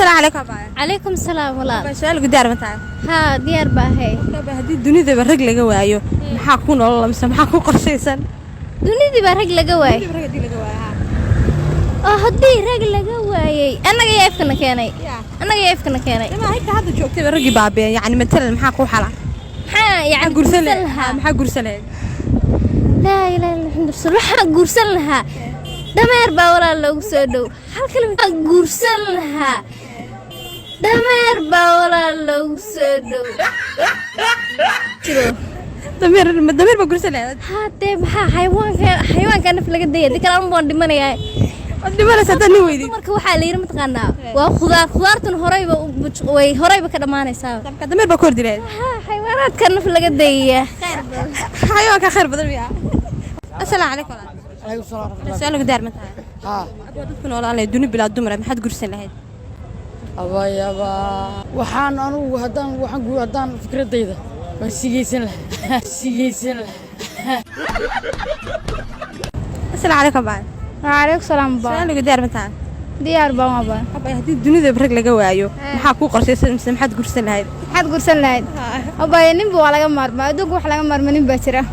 السلام عليكم. عليكم السلام والله. سؤال قدار متى؟ ها ديار باهي. هدي الدنيا برق لقى وايو maxaa ku nolol mise maxaa ku qorshaysan dunidii baa rag laga waayay haddii rag laga waayay annaga yeefkana keenay ma hayka hadda joogtay ragii baabeen yani matalan maxaa ku xala maxaa yani gursan lahaa maxaa gursan lahayd laa ilaaha illa allah waxaa gursan lahaa dameer baa walaal loogu soo dhow halkan waxaa gursan lahaa dameer baa walaal loogu soo dhow dameer ba gursan lahayd haddee maxaa xayawaanka naf laga dayay dadka aan baan dhimanayaa dhimanaysa tan weydii marka waxaa la yiri mataqaanaa waa khudaartan horeyba ka dhamaanaysaa dameer baa kordhireed xayawaanaadka naf laga dayay xayawaanka khayr badan miyaa assalaamu calaykum عليكم السلام ورحمة الله. سؤال قدار متى؟ dadku noolaan dunida bilaa dumar maxaad gursan lahayd أبا waxaan anigu hadaan fikradayda waan sigeysan lahaa assalaamu calaykum baa وعليكم السلام بابا سؤال قدار متى؟ ديار بابا haddii dunida rag laga waayo maxaa ku qorshaysan mise maxaad gursan lahayd maxaad gursan lahayd abaya ninba waa laga maarmaa adugu wax laga maarmaa nin baa jira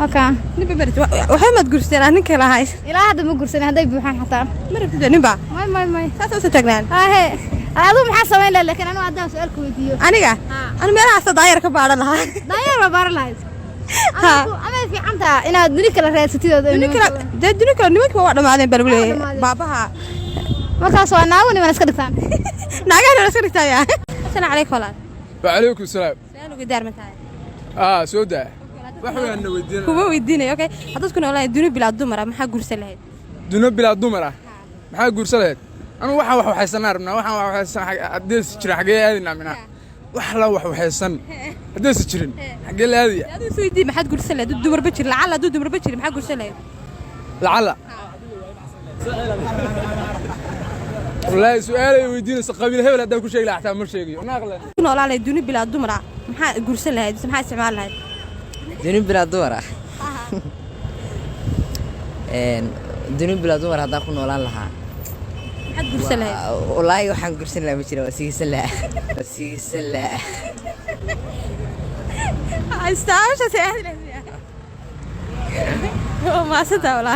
marka ninba barit waxay mad gursan ninka lahayd ilaa hadda ma gursan hadday buuxaan xataa marabtida ninba may saas u tagnaan he adu maxaa samayn lahayd laakiin anigu haddaan su'aalka weydiiyo aniga meelahaas daayar ka baadhan lahaa daayar baa baaran lahayd ama fiicanta inaad duni kala raadsatid duni kale nimanka waa dhamaadeen baa lagu leeyahay baabaha markaas waa naago niman iska dhigtaan naagaha iska dhigtaaya assalaamu calaykum walaal وعليكم السلام سؤال قدار متى؟ سودا waxaan weydiinaa kuba weydiinay okay hadad ku noolaa dunida bilaa dumar maxaa gursan lahayd duno bilaa dumar maxaa gursan lahayd anu waxa wax waxaysan rabnaa waxaan wax waxaysan hadees jira xagee aadina mina wax la wax waxaysan hadees jirin xagee la aadiya aduu soo weydiin maxaad gursan lahayd dumar ba jir lacala aduu dumar ba jir maxaa gursan lahayd lacala والله سؤال ويدينا قبيل هبل هذا كل شيء لا حتى مر شيء ناقله noolaa lay dunida bilaa dumar maxaa gursan lahayd maxaa isticmaal lahayd dunida bilaa dumar dunida bilaa dumar haddaan ku noolaan lahaa maxaad gursan lahayd wallaahi waxaan gursan lahaa ma jira waa sigeysan lahaa استعمل شيء ما صدق والله